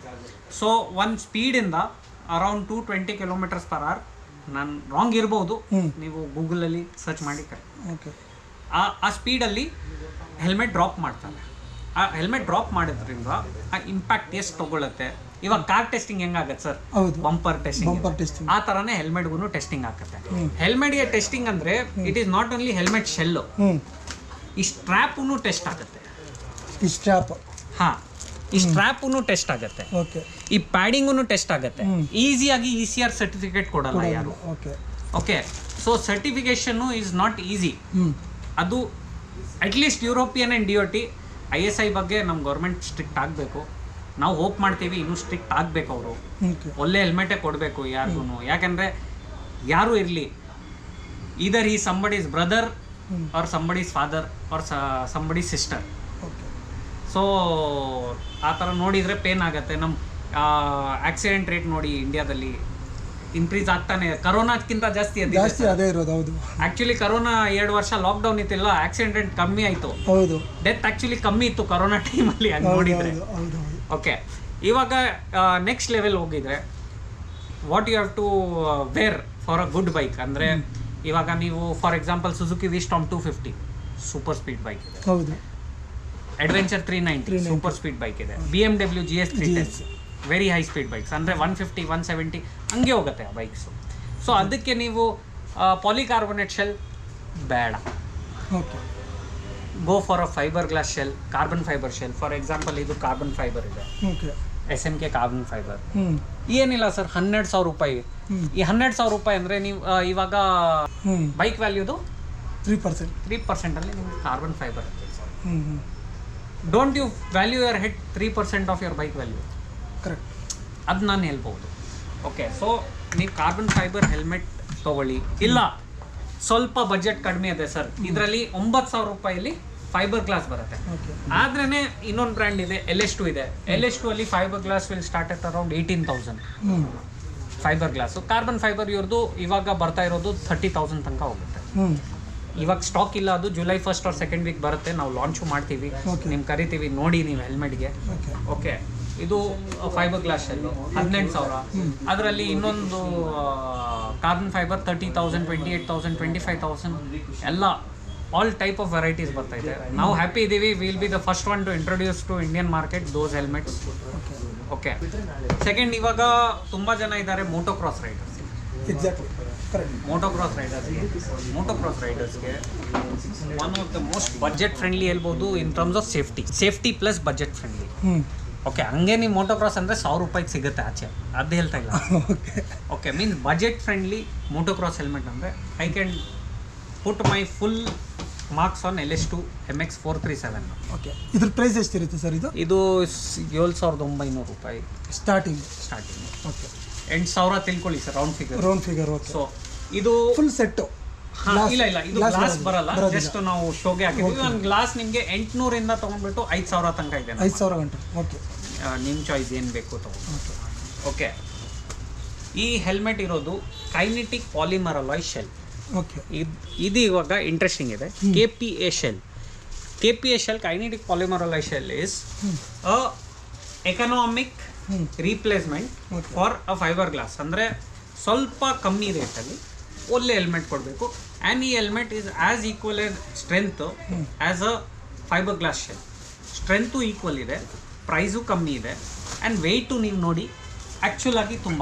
ಸೊ ಒಂದು ಸ್ಪೀಡಿಂದ ಅರೌಂಡ್ 220 km/h, ನಾನು ರಾಂಗ್ ಇರ್ಬೋದು, ನೀವು ಗೂಗಲಲ್ಲಿ ಸರ್ಚ್ ಮಾಡಿ ಓಕೆ. ಆ ಸ್ಪೀಡಲ್ಲಿ ಹೆಲ್ಮೆಟ್ ಡ್ರಾಪ್ ಮಾಡ್ತಾರೆ. ಆ ಹೆಲ್ಮೆಟ್ ಡ್ರಾಪ್ ಮಾಡೋದ್ರಿಂದ ಆ ಇಂಪ್ಯಾಕ್ಟ್ ಎಷ್ಟು ತೊಗೊಳುತ್ತೆ. ಇವಾಗ ಕಾರ್ ಟೆಸ್ಟಿಂಗ್ ಹೆಂಗಾಗತ್ತೆ ಸರ್, ಹೌದು, ಬಂಪರ್ ಟೆಸ್ಟಿಂಗ್, ಆ ಥರನೇ ಹೆಲ್ಮೆಟ್ಗೂ ಟೆಸ್ಟಿಂಗ್ ಆಗುತ್ತೆ. ಹೆಲ್ಮೆಟ್ಗೆ ಟೆಸ್ಟಿಂಗ್ ಅಂದರೆ it is not only helmet shell, ಈ ಸ್ಟ್ರ್ಯಾಪೂ ಟೆಸ್ಟ್ ಆಗುತ್ತೆ. ಈ ಸ್ಟ್ರ್ಯಾಪ್, ಹಾಂ, ಈ ಸ್ಟ್ರ್ಯಾಪೂ ಟೆಸ್ಟ್ ಆಗುತ್ತೆ. ಓಕೆ. ಈ ಪ್ಯಾಡಿಂಗೂ ಟೆಸ್ಟ್ ಆಗುತ್ತೆ. ಈಸಿಯಾಗಿ ECR ಸರ್ಟಿಫಿಕೇಟ್ ಕೊಡಲ್ಲ ಯಾರು. Okay. Okay. So certification is not easy. ಅದು at least European and DOT ISI ಬಗ್ಗೆ ನಮ್ಮ ಗೌರ್ಮೆಂಟ್ ಸ್ಟ್ರಿಕ್ಟ್ ಆಗಬೇಕು. ನಾವು ಹೋಪ್ ಮಾಡ್ತೀವಿ ಇನ್ನೂ ಸ್ಟ್ರಿಕ್ಟ್ ಆಗಬೇಕು. ಅವರು ಒಳ್ಳೆ ಹೆಲ್ಮೆಟೇ ಕೊಡಬೇಕು ಯಾರಿಗೂ. ಯಾಕೆಂದರೆ ಯಾರೂ ಇರಲಿ, ಈದರ್ ಈ somebody's brother or somebody's father or somebody's sister. So ಆ ಥರ ನೋಡಿದರೆ ಪೇನ್ ಆಗುತ್ತೆ. ನಮ್ಮ ಆಕ್ಸಿಡೆಂಟ್ ರೇಟ್ ನೋಡಿ ಇಂಡಿಯಾದಲ್ಲಿ ಇನ್ಕ್ರೀಸ್ ಆಗ್ತಾನೆ, ಕರೋನಾಕ್ಕಿಂತ ಜಾಸ್ತಿ ಅದೇ ಇರೋದು. ಹೌದು, ಆ್ಯಕ್ಚುಲಿ ಕರೋನಾ 2 ವರ್ಷ ಲಾಕ್ಡೌನ್ ಇತ್ತಿಲ್ಲ, ಆಕ್ಸಿಡೆಂಟ್ ಕಮ್ಮಿ ಆಯಿತು. ಹೌದು, ಡೆತ್ ಆ್ಯಕ್ಚುಲಿ ಕಮ್ಮಿ ಇತ್ತು ಕರೋನಾ ಟೈಮಲ್ಲಿ ಹಂಗೆ ನೋಡಿದರೆ. ಓಕೆ. ಇವಾಗ ನೆಕ್ಸ್ಟ್ ಲೆವೆಲ್ ಹೋಗಿದ್ರೆ what you have to wear for a good bike ಅಂದರೆ ಇವಾಗ ನೀವು for example Suzuki V-Strom 250 super speed bike ಇದೆ. ಹೌದು. ಅಡ್ವೆಂಚರ್ 390 ಸೂಪರ್ ಸ್ಪೀಡ್ ಬೈಕ್ ಇದೆ. BMW GS 310 very high speed bikes, ಅಂದರೆ 150 170 ಹಂಗೆ ಹೋಗುತ್ತೆ ಆ ಬೈಕ್ಸು. ಸೊ ಅದಕ್ಕೆ ನೀವು ಪಾಲಿಕಾರ್ಬೊನೇಟ್ ಶೆಲ್ ಬೇಡ, okay, go for a fibre glass shell, carbon fibre shell. For example ಇದು ಕಾರ್ಬನ್ ಫೈಬರ್ ಇದೆ, ಓಕೆ, SMK ಕಾರ್ಬನ್ ಫೈಬರ್. ಏನಿಲ್ಲ ಸರ್, 12,000 ರೂಪಾಯಿ. ಈ 12,000 ರೂಪಾಯಿ ಅಂದರೆ ನೀವು ಇವಾಗ ಬೈಕ್ ವ್ಯಾಲ್ಯೂದು 3% ಅಲ್ಲಿ ನಿಮ್ಗೆ carbon fibre. Don't you value your head 3% of your bike value. Correct, ಅದು ನಾನು ಹೇಳ್ಬೋದು. ಓಕೆ. ಸೊ ನೀವು ಕಾರ್ಬನ್ ಫೈಬರ್ ಹೆಲ್ಮೆಟ್ ತೊಗೊಳ್ಳಿ. ಇಲ್ಲ ಸ್ವಲ್ಪ ಬಜೆಟ್ ಕಡಿಮೆ ಇದೆ ಸರ್, ಇದರಲ್ಲಿ 9,000 ರೂಪಾಯಲ್ಲಿ ಫೈಬರ್ ಗ್ಲಾಸ್ ಬರುತ್ತೆ. ಆದ್ರೇ ಇನ್ನೊಂದು ಬ್ರ್ಯಾಂಡ್ ಇದೆ, LS2 ಇದೆ. LS2 ಅಲ್ಲಿ fibre glass will start at around 18,000 fibre glass. Carbon fibre ಇವ್ರದ್ದು ಇವಾಗ ಬರ್ತಾ ಇರೋದು 30,000 ತನಕ ಹೋಗುತ್ತೆ. ಇವಾಗ ಸ್ಟಾಕ್ ಇಲ್ಲ, ಅದು July 1st or 2nd weak ಬರುತ್ತೆ. ನಾವು ಲಾಂಚು ಮಾಡ್ತೀವಿ, ನಿಮ್ಗೆ ಕರಿತೀವಿ, ನೋಡಿ ನೀವು ಹೆಲ್ಮೆಟ್ಗೆ. ಓಕೆ. ಇದು ಫೈಬರ್ ಗ್ಲಾಸ್ ಶೆಲ್ಲು 18,000. ಅದರಲ್ಲಿ ಇನ್ನೊಂದು ಕಾರ್ಬನ್ ಫೈಬರ್ 30,000 28,000 25,000 ಎಲ್ಲ ಆಲ್ ಟೈಪ್ ಆಫ್ ವೆರೈಟೀಸ್ ಬರ್ತಾ ಇದೆ. ನಾವು ಹ್ಯಾಪಿ ಇದ್ದೀವಿ. Will be the first one to introduce to Indian market those helmets. Okay. Second, ಇವಾಗ ತುಂಬ ಜನ ಇದ್ದಾರೆ motocross riders. Exactly correct. Motocross ರೈಡರ್ಸ್ಗೆ one of the most budget friendly ಹೇಳ್ಬೋದು in terms of safety plus budget friendly. Okay. ಹಂಗೆ ನೀವು motocross ಅಂದರೆ 1,000 ರೂಪಾಯಿಗೆ ಸಿಗುತ್ತೆ ಆಚೆ, ಅದು ಹೇಳ್ತಾ ಇಲ್ಲ. Okay. Means budget friendly motocross helmet ಅಂದರೆ I can put my full marks on LS2 MX 437. Okay. ಇದ್ರ ಪ್ರೈಸ್ ಎಷ್ಟಿರುತ್ತೆ ಸರ್? ಇದು 7,900 ರೂಪಾಯಿ ಸ್ಟಾರ್ಟಿಂಗ್. ಓಕೆ. 8,000 ತಿಳ್ಕೊಳ್ಳಿ sir, round figure. Okay. So ಇದು ಫುಲ್ ಸೆಟ್ಟು. ಇಲ್ಲ ಇದು ಗ್ಲಾಸ್ ಬರಲ್ಲ, ಜಸ್ಟ್ ನಾವು ಶೋಗೆ ಹಾಕಿದ್ವಿ. ಒಂದು ಗ್ಲಾಸ್ ನಿಮಗೆ 800 ತೊಗೊಂಡ್ಬಿಟ್ಟು 5,000 ತನಕ ಇದೆ. 5,000 ಗಂಟೆ. ಓಕೆ. ನಿಮ್ಮ ಚಾಯ್ಸ್ ಏನು ಬೇಕು ತಗೊಂಡು. ಓಕೆ. ಈ ಹೆಲ್ಮೆಟ್ ಇರೋದು kinetic polymer alloy shell. Okay. ಇದು ಇವಾಗ ಇಂಟ್ರೆಸ್ಟಿಂಗ್ ಇದೆ. KPA shell kinetic polymer alloy shell is a economic replacement for a fibre glass. ಅಂದರೆ ಸ್ವಲ್ಪ ಕಮ್ಮಿ ರೇಟಲ್ಲಿ ಒಳ್ಳೆ ಹೆಲ್ಮೆಟ್ ಕೊಡಬೇಕು. ಆ್ಯಂಡ್ ಈ helmet is as equal in strength as a fibre glass shell. Strength equal ಇದೆ, ಪ್ರೈಸು ಕಮ್ಮಿ ಇದೆ, ಆ್ಯಂಡ್ ವೆಯ್ಟು ನೀವು ನೋಡಿ ಆ್ಯಕ್ಚುಲ್ ಆಗಿ ತುಂಬ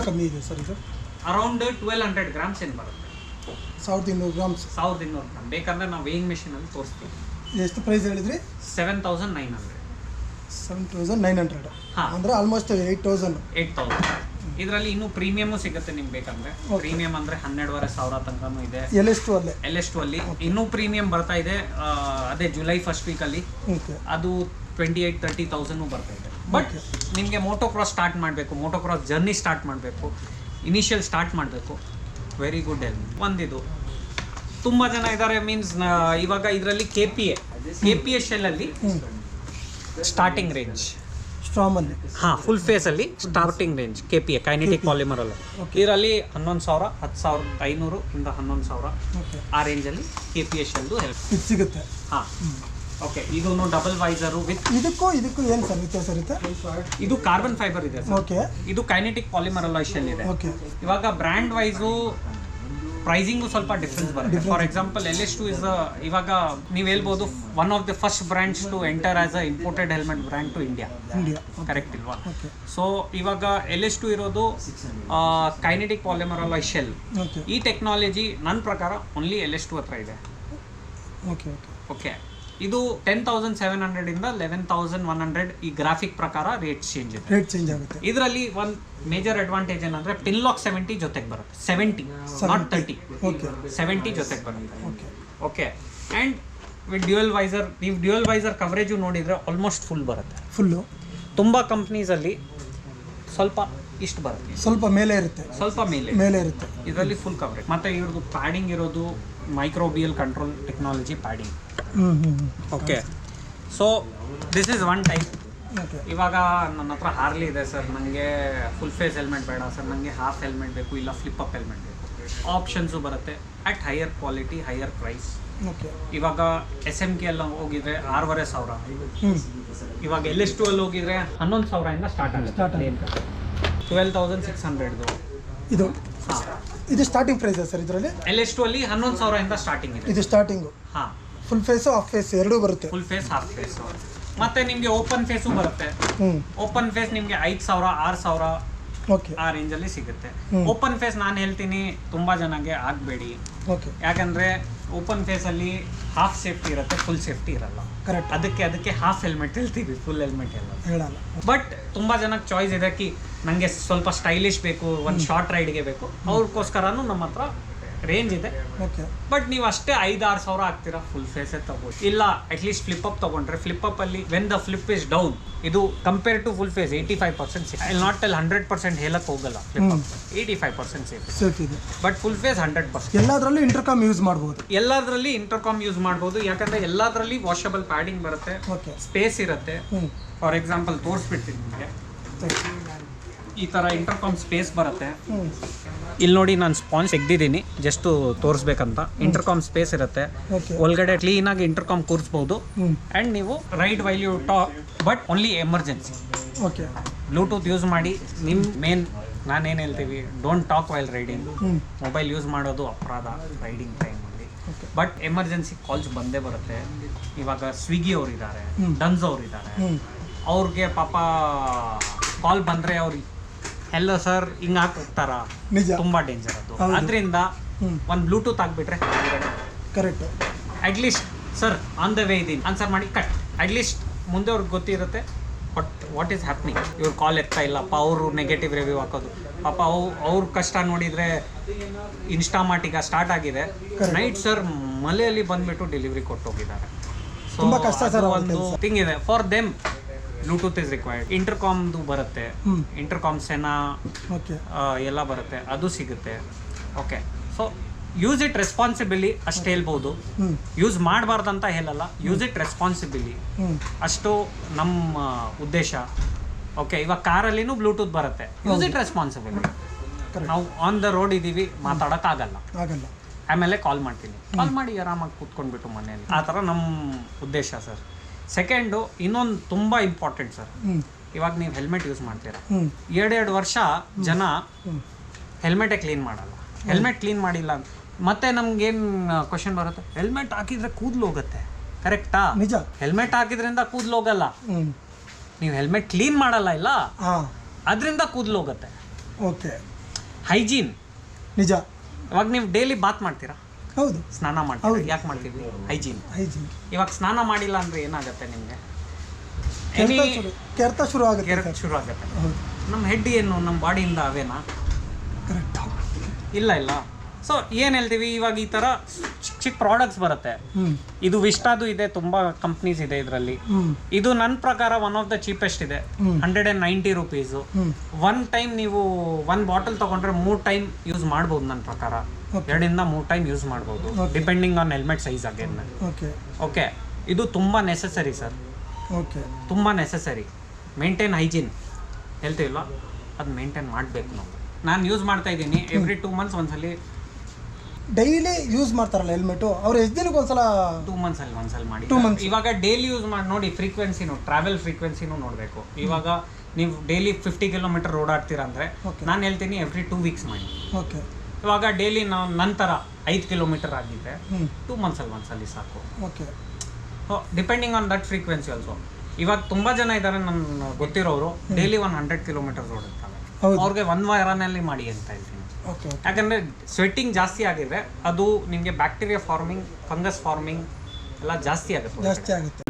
ಕಮ್ಮಿ ಇದೆ ಸರ್. ಇದು ಅರೌಂಡ್ 1,200 ಗ್ರಾಮ್ಸ್ ಏನು ಬರುತ್ತೆ. 1,200 ಗ್ರಾಮ್ಸ್. 1,200 ಗ್ರಾಮ್ ಬೇಕಂದರೆ ನಾವು ವೇಯಿಂಗ್ ಮೆಷಿನಲ್ಲಿ ತೋರಿಸ್ತೀವಿ. ಎಷ್ಟು ಪ್ರೈಸ್ ಹೇಳಿದ್ರಿ? 7,900. 7,900. ಅಂದರೆ ಆಲ್ಮೋಸ್ಟ್ 8,000. ಇದರಲ್ಲಿ ಇನ್ನೂ ಪ್ರೀಮಿಯಮು ಸಿಗುತ್ತೆ ನಿಮ್ಗೆ ಬೇಕಂದರೆ. ಪ್ರೀಮಿಯಂ ಅಂದರೆ 12,500 ತನಕನೂ ಇದೆ. LS2 ಅಲ್ಲಿ ಇನ್ನೂ ಪ್ರೀಮಿಯಂ ಬರ್ತಾ ಇದೆ. ಅದೇ ಜುಲೈ 1st ವೀಕಲ್ಲಿ ಅದು 28,000-30,000 ಬರ್ತಾ ಇದೆ. ಬಟ್ ನಿಮಗೆ ಮೋಟೋಕ್ರಾಸ್ ಸ್ಟಾರ್ಟ್ ಮಾಡಬೇಕು, ಮೋಟೋಕ್ರಾಸ್ ಜರ್ನಿ ಸ್ಟಾರ್ಟ್ ಮಾಡಬೇಕು, ಇನಿಷಿಯಲ್ ಸ್ಟಾರ್ಟ್ ಮಾಡಬೇಕು, ವೆರಿ ಗುಡ್ ಹೆಲ್ಮೆಟ್. ಒಂದಿದು ತುಂಬ ಜನ ಇದ್ದಾರೆ. ಮೀನ್ಸ್ ಇವಾಗ ಇದರಲ್ಲಿ KPA ಶೆಲ್ಲಲ್ಲಿ ಸ್ಟಾರ್ಟಿಂಗ್ ರೇಂಜ್ ಸ್ಟ್ರಾಮಲ್ಲಿ. ಹಾಂ, ಫುಲ್ ಫೇಸಲ್ಲಿ starting range KPA kinetic polymer ಅಲ್ಲ. ಇದರಲ್ಲಿ 11,000, 10,500 ಇಂದ 11,000 ಓಕೆ, ಆ ರೇಂಜಲ್ಲಿ KPA ಶೆಲ್ದು ಹೆಲ್ಪ್. ಇದು ಸಿಗುತ್ತೆ. ಹಾಂ, ಓಕೆ. ಇದು ಡಬಲ್ ವೈಸರು ವಿತ್. ಇದಕ್ಕೂ ಏನು ಸರ್ ವ್ಯತ್ಯಾಸ ಇರುತ್ತೆ? ಇದು ಕಾರ್ಬನ್ ಫೈಬರ್ ಇದೆ ಸರ್. ಓಕೆ, ಇದು ಕೈನೆಟಿಕ್ ಪಾಲಿಮರ್ ಅಲ್ಲ ಶೆಲ್ ಇದೆ. ಓಕೆ, ಇವಾಗ ಬ್ರ್ಯಾಂಡ್ ವೈಸು ಪ್ರೈಸಿಂಗು ಸ್ವಲ್ಪ ಡಿಫ್ರೆನ್ಸ್ ಬರುತ್ತೆ. ಫಾರ್ ಎಕ್ಸಾಂಪಲ್ LS2 ಇಸ್ ಇವಾಗ ನೀವು ಹೇಳ್ಬೋದು one of the first brands to enter as a imported helmet brand to India. Correct ಇಲ್ವಾ? ಓಕೆ, ಸೊ ಇವಾಗ LS2 ಇರೋದು kinetic polymer alloy shell. Okay, ಈ technology ನನ್ನ ಪ್ರಕಾರ ಓನ್ಲಿ LS2 ಹತ್ರ ಇದೆ. Okay, okay, okay. ಇದು 10,700 ಇಂದ 11,100 ಈ ಗ್ರಾಫಿಕ್ ಪ್ರಕಾರ ರೇಟ್ ಚೇಂಜ್ ಇದೆ. ರೇಟ್ ಚೇಂಜ್ ಆಗುತ್ತೆ. ಇದರಲ್ಲಿ ಒಂದು ಮೇಜರ್ ಅಡ್ವಾಂಟೇಜ್ ಏನಂದ್ರೆ ಪಿನ್ ಲಾಕ್ 70 ಜೊತೆಗೆ ಬರುತ್ತೆ. 70 ನಾಟ್ 30. ಓಕೆ, 70 ಜೊತೆಗೆ ಬರುತ್ತೆ. Okay, okay. And with dual visor, ನೀವು ಡ್ಯುಯಲ್ ವೈಸರ್ ಕವರೇಜು ನೋಡಿದರೆ ಆಲ್ಮೋಸ್ಟ್ ಫುಲ್ ಬರುತ್ತೆ. ಫುಲ್ಲು ತುಂಬ ಕಂಪ್ನೀಸಲ್ಲಿ ಸ್ವಲ್ಪ ಇಷ್ಟು ಬರುತ್ತೆ, ಸ್ವಲ್ಪ ಮೇಲೆ ಇರುತ್ತೆ, ಸ್ವಲ್ಪ ಮೇಲೆ ಇರುತ್ತೆ. ಇದರಲ್ಲಿ ಫುಲ್ ಕವರೇಜ್. ಮತ್ತು ಇವ್ರದ್ದು ಪ್ಯಾಡಿಂಗ್ ಇರೋದು microbial control technology padding. Okay. So this is one type. Okay, ಇವಾಗ ನನ್ನ ಹತ್ರ ಹಾರ್ಲಿ ಇದೆ ಸರ್, ನನಗೆ ಫುಲ್ ಫೇಸ್ ಹೆಲ್ಮೆಟ್ ಬೇಡ ಸರ್, ನನಗೆ ಹಾಫ್ ಹೆಲ್ಮೆಟ್ ಬೇಕು, ಇಲ್ಲ ಫ್ಲಿಪ್ ಅಪ್ ಹೆಲ್ಮೆಟ್ ಬೇಕು. ಆಪ್ಷನ್ಸು ಬರುತ್ತೆ at higher quality, higher price. Okay, ಇವಾಗ SMK ಎಲ್ಲ ಹೋಗಿದ್ರೆ 6,500. ಇವಾಗ LS2 ಅಲ್ಲಿ ಹೋಗಿದ್ರೆ 11,000 ಸ್ಟಾರ್ಟ್ ಆಗುತ್ತೆ. 12,600 ಇದು ಹಾಂ, ಇದು ಸ್ಟಾರ್ಟಿಂಗ್ ಪ್ರೈಸ್ ಸರ್. ಇದರಲ್ಲಿ LS2 ಅಲ್ಲಿ 11,000 ಸ್ಟಾರ್ಟಿಂಗ್ ಇದೆ. ಇದು ಸ್ಟಾರ್ಟಿಂಗು. ಹಾಂ, ಫುಲ್ ಫೇಸು ಹಾಫ್ ಫೇಸ್ ಎರಡೂ ಬರುತ್ತೆ. Full face, half face. ಮತ್ತೆ ನಿಮಗೆ ಓಪನ್ ಫೇಸು ಬರುತ್ತೆ. ಹ್ಞೂ, ಓಪನ್ ಫೇಸ್ ನಿಮಗೆ 5,000, 6,000 ಓಕೆ, ಆ ರೇಂಜಲ್ಲಿ ಸಿಗುತ್ತೆ. ಓಪನ್ ಫೇಸ್ ನಾನು ಹೇಳ್ತೀನಿ ತುಂಬ ಜನಗೆ ಆಗಬೇಡಿ. ಓಕೆ, ಯಾಕಂದರೆ ಓಪನ್ ಫೇಸಲ್ಲಿ ಹಾಫ್ ಸೇಫ್ಟಿ ಇರುತ್ತೆ, ಫುಲ್ ಸೇಫ್ಟಿ ಇರಲ್ಲ. ಕರೆಕ್ಟ್. ಅದಕ್ಕೆ ಹಾಫ್ ಹೆಲ್ಮೆಟ್ ಹೇಳ್ತೀವಿ, ಫುಲ್ ಹೆಲ್ಮೆಟ್ ಹೇಳಲ್ಲ. ಬಟ್ ತುಂಬ ಜನಕ್ಕೆ ಚಾಯ್ಸ್ ಇದೆ ಕಿ ನನಗೆ ಸ್ವಲ್ಪ ಸ್ಟೈಲಿಶ್ ಬೇಕು, ಒಂದು ಶಾರ್ಟ್ ರೈಡ್ಗೆ ಬೇಕು, ಅವ್ರಿಗೋಸ್ಕರನೂ ನಮ್ಮ ಹತ್ರ ರೇಂಜ್ ಇದೆ. ಓಕೆ, ಬಟ್ ನೀವು ಅಷ್ಟೇ 5-6 ಸಾವಿರ ಆಗ್ತೀರಾ, ಫುಲ್ ಫೇಸೇ ತಗೋಬೋದು. ಇಲ್ಲ ಅಟ್ಲೀಸ್ಟ್ ಫ್ಲಿಪ್ ಅಪ್ ತೊಗೊಂಡ್ರೆ, ಫ್ಲಿಪ್ ಅಪ್ ಅಲ್ಲಿ when the flip is down, ಇದು compare to full face 85% safe. I not tell 100% ಹೇಳಕ್ಕೆ ಹೋಗಲ್ಲ. ಫ್ಲಿಪ್ ಅಪ್ 85% ಸೇಫ್ ಇದೆ. But full face 100%. ಎಲ್ಲದರಲ್ಲೂ ಇಂಟರ್ಕಾಮ್ ಯೂಸ್ ಮಾಡ್ಬೋದು. ಎಲ್ಲದರಲ್ಲಿ ಇಂಟರ್ಕಾಮ್ ಯೂಸ್ ಮಾಡ್ಬೋದು, ಯಾಕಂದ್ರೆ ಎಲ್ಲದರಲ್ಲಿ ವಾಷಬಲ್ ಪ್ಯಾಡಿಂಗ್ ಬರುತ್ತೆ, ಓಕೆ, ಸ್ಪೇಸ್ ಇರುತ್ತೆ. ಫಾರ್ ಎಕ್ಸಾಂಪಲ್ ತೋರಿಸ್ಬಿಡ್ತೀನಿ ನಿಮಗೆ. ಈ ಥರ ಇಂಟರ್ಕಾಮ್ ಸ್ಪೇಸ್ ಬರುತ್ತೆ. ಇಲ್ಲಿ ನೋಡಿ, ನಾನು ಸ್ಪಾಂಜ್ ತೆಗ್ದಿದ್ದೀನಿ ಜಸ್ಟ್ ತೋರಿಸ್ಬೇಕಂತ. ಇಂಟರ್ಕಾಮ್ ಸ್ಪೇಸ್ ಇರುತ್ತೆ, ಒಳಗಡೆ ಕ್ಲೀನಾಗಿ ಇಂಟರ್ಕಾಮ್ ಕೂರಿಸ್ಬೋದು. ಆ್ಯಂಡ್ ನೀವು ride while you talk, but only emergency. Okay, Bluetooth use ಮಾಡಿ. ನಿಮ್ಮ ಮೇನ್ ನಾನೇನು ಹೇಳ್ತೀವಿ, don't talk while riding. Mobile use ಮಾಡೋದು ಅಪರಾಧ ರೈಡಿಂಗ್ ಟೈಮಲ್ಲಿ. ಬಟ್ ಎಮರ್ಜೆನ್ಸಿ ಕಾಲ್ಸ್ ಬಂದೇ ಬರುತ್ತೆ. ಇವಾಗ ಸ್ವಿಗ್ಗಿ ಅವರಿದ್ದಾರೆ, ಡನ್ಸ್ ಅವರಿದ್ದಾರೆ, ಅವ್ರಿಗೆ ಪಾಪ ಕಾಲ್ ಬಂದರೆ ಅವ್ರಿಗೆ ಹೆಲೋ ಸರ್ ಹಿಂಗೆ ಹಾಕಿ ಹೋಗ್ತಾರ, ತುಂಬ ಡೇಂಜರ್ ಅದು. ಅದರಿಂದ ಒಂದು ಬ್ಲೂಟೂತ್ ಹಾಕ್ಬಿಟ್ರೆ correct. At least sir on the way ಇದ್ದೀನಿ ಆನ್ಸರ್ ಮಾಡಿ ಕಟ್. ಅಟ್ಲೀಸ್ಟ್ ಮುಂದೆ ಅವ್ರಿಗೆ ಗೊತ್ತಿರುತ್ತೆ ವಾಟ್ ಈಸ್ ಹ್ಯಾಪ್ನಿಂಗ್. ಇವ್ರು ಕಾಲ್ ಎತ್ತಾ ಇಲ್ಲಪ್ಪ, ಅವರು ನೆಗೆಟಿವ್ ರಿವ್ಯೂ ಹಾಕೋದು. ಪಾಪ ಅವ್ರ ಕಷ್ಟ ನೋಡಿದರೆ ಇನ್ಸ್ಟಾಮಾರ್ಟ್ ಸ್ಟಾರ್ಟ್ ಆಗಿದೆ. ನೈಟ್ ಸರ್ ಮಲೆಯಲ್ಲಿ ಬಂದುಬಿಟ್ಟು ಡೆಲಿವರಿ ಕೊಟ್ಟು ಹೋಗಿದ್ದಾರೆ. ಸೊ ಒಂದು ಥಿಂಗ್ ಇದೆ for them. Bluetooth is required. ಇಂಟರ್ಕಾಮ್ದು ಬರುತ್ತೆ, ಇಂಟರ್ಕಾಮ್ ಸೆನಾ ಎಲ್ಲ ಬರುತ್ತೆ, ಅದು ಸಿಗುತ್ತೆ. Okay. So use it responsibly ಅಷ್ಟು ಹೇಳ್ಬೋದು. ಯೂಸ್ ಮಾಡಬಾರ್ದಂತ ಹೇಳಲ್ಲ, ಯೂಸ್ ಇಟ್ ರೆಸ್ಪಾನ್ಸಿಬಿಲಿ ಅಷ್ಟು ನಮ್ಮ ಉದ್ದೇಶ. ಓಕೆ. ಇವಾಗ ಕಾರಲ್ಲಿನೂ ಬ್ಲೂಟೂತ್ ಬರುತ್ತೆ, ಯೂಸ್ ಇಟ್ ರೆಸ್ಪಾನ್ಸಿಬಿಲಿ. ನಾವು ಆನ್ ದ ರೋಡ್ ಇದ್ದೀವಿ, ಮಾತಾಡೋಕ್ಕಾಗಲ್ಲ, ಆಮೇಲೆ ಕಾಲ್ ಮಾಡ್ತೀನಿ, ಕಾಲ್ ಮಾಡಿ ಆರಾಮಾಗಿ ಕೂತ್ಕೊಂಡ್ಬಿಟ್ಟು ಮನೆಯಲ್ಲಿ. ಆ ಥರ ನಮ್ಮ ಉದ್ದೇಶ ಸರ್. ಸೆಕೆಂಡು ಇನ್ನೊಂದು ತುಂಬ ಇಂಪಾರ್ಟೆಂಟ್ ಸರ್. ಇವಾಗ ನೀವು ಹೆಲ್ಮೆಟ್ ಯೂಸ್ ಮಾಡ್ತೀರಾ, 2 ವರ್ಷ ಜನ ಹೆಲ್ಮೆಟೇ ಕ್ಲೀನ್ ಮಾಡಲ್ಲ. ಹೆಲ್ಮೆಟ್ ಕ್ಲೀನ್ ಮಾಡಿಲ್ಲ ಮತ್ತೆ ನಮ್ಗೇನು ಕ್ವಶನ್ ಬರುತ್ತೆ, ಹೆಲ್ಮೆಟ್ ಹಾಕಿದ್ರೆ ಕೂದಲು ಹೋಗುತ್ತೆ. ಕರೆಕ್ಟಾ? ನಿಜ. ಹೆಲ್ಮೆಟ್ ಹಾಕಿದ್ರಿಂದ ಕೂದಲು ಹೋಗಲ್ಲ, ನೀವು ಹೆಲ್ಮೆಟ್ ಕ್ಲೀನ್ ಮಾಡಲ್ಲ ಇಲ್ಲ, ಅದರಿಂದ ಕೂದಲು ಹೋಗುತ್ತೆ. ಓಕೆ. ಹೈಜೀನ್ ನಿಜ. ಇವಾಗ ನೀವು ಡೈಲಿ ಬಾತ್ ಮಾಡ್ತೀರಾ, ಹೌದು, ಸ್ನಾನ ಮಾಡ್ತೀವಿ. ಯಾಕೆ ಮಾಡ್ತೀವಿ? ಹೈಜೀನ್. ಇವಾಗ ಸ್ನಾನ ಮಾಡಿಲ್ಲ ಅಂದರೆ ಏನಾಗುತ್ತೆ ನಿಮಗೆ? ಕೆರೆತ ಶುರು ಆಗುತ್ತೆ. ನಮ್ಮ ಹೆಡ್ ಏನು ನಮ್ಮ ಬಾಡಿಯಿಂದ ಅವೇನಾ? ಇಲ್ಲ. ಸೊ ಏನು ಹೇಳ್ತೀವಿ, ಇವಾಗ ಈ ಥರ ಚಿಕ್ಕ ಪ್ರಾಡಕ್ಟ್ಸ್ ಬರುತ್ತೆ. ಇದು ವಿಸ್ಟಾದು ಇದೆ, ತುಂಬ ಕಂಪ್ನೀಸ್ ಇದೆ ಇದರಲ್ಲಿ. ಇದು ನನ್ನ ಪ್ರಕಾರ ಒನ್ ಆಫ್ ದ ಚೀಪೆಸ್ಟ್ ಇದೆ, 190 ರೂಪೀಸು. ಒನ್ ಟೈಮ್ ನೀವು 1 ಬಾಟಲ್ ತೊಗೊಂಡ್ರೆ 3 ಟೈಮ್ ಯೂಸ್ ಮಾಡ್ಬೋದು. ನನ್ನ ಪ್ರಕಾರ 2 ಇಂದ 3 ಟೈಮ್ ಯೂಸ್ ಮಾಡ್ಬೋದು, depending on helmet size again. Okay. ಇದು ತುಂಬ ನೆಸೆಸರಿ ಸರ್, ತುಂಬ ನೆಸೆಸರಿ. ಮೇಂಟೈನ್ ಹೈಜೀನ್ ಹೇಳ್ತೀವಿಲ್ಲ ಅದು ಮೇಂಟೈನ್ ಮಾಡಬೇಕು ನಾವು. ನಾನು ಯೂಸ್ ಮಾಡ್ತಾ ಇದ್ದೀನಿ ಎವ್ರಿ 2 months ಒಂದ್ಸಲಿ. ಡೈಲಿ ಯೂಸ್ ಮಾಡ್ತಾರಲ್ಲ ಹೆಲ್ಮೆಟು, ಅವ್ರು ಎಷ್ಟು ದಿನಕ್ಕೆ ಒಂದ್ಸಲ 2 months ಅಲ್ಲಿ ಒಂದ್ಸಲ ಮಾಡಿ. 2 months. ಇವಾಗ ಡೈಲಿ ಯೂಸ್ ಮಾಡಿ ನೋಡಿ, ಫ್ರೀಕ್ವೆನ್ಸಿನೂ ಟ್ರಾವೆಲ್ ಫ್ರೀಕ್ವೆನ್ಸಿನೂ ನೋಡಬೇಕು. ಇವಾಗ ನೀವು ಡೈಲಿ 50 ಕಿಲೋಮೀಟರ್ ಓಡಾಡ್ತೀರಾ ಅಂದರೆ ನಾನು ಹೇಳ್ತೀನಿ ಎವ್ರಿ 2 weeks ಮಾಡಿ. ಓಕೆ. ಇವಾಗ ಡೈಲಿ ನಾವು ನಂತರ 5 ಕಿಲೋಮೀಟರ್ ಆಗಿದ್ದರೆ 2 months ಅಲ್ಲಿ ಒಂದ್ಸಲಿ ಸಾಕು. Okay. So depending on that frequency also. ಇವಾಗ ತುಂಬ ಜನ ಇದ್ದಾರೆ ನನ್ನ ಗೊತ್ತಿರೋರು, ಡೈಲಿ 100 ಕಿಲೋಮೀಟರ್ಸ್ ಓಡುತ್ತಾರೆ. ಅವ್ರಿಗೆ 1 ವಾರನಲ್ಲಿ ಮಾಡಿ ಅಂತ ಹೇಳ್ತೀನಿ. ಓಕೆ. ಯಾಕಂದರೆ ಸ್ವೆಟ್ಟಿಂಗ್ ಜಾಸ್ತಿ ಆಗಿದ್ರೆ ಅದು ನಿಮಗೆ ಬ್ಯಾಕ್ಟೀರಿಯಾ ಫಾರ್ಮಿಂಗ್, ಫಂಗಸ್ ಫಾರ್ಮಿಂಗ್ ಎಲ್ಲ ಜಾಸ್ತಿ ಜಾಸ್ತಿ ಆಗುತ್ತೆ.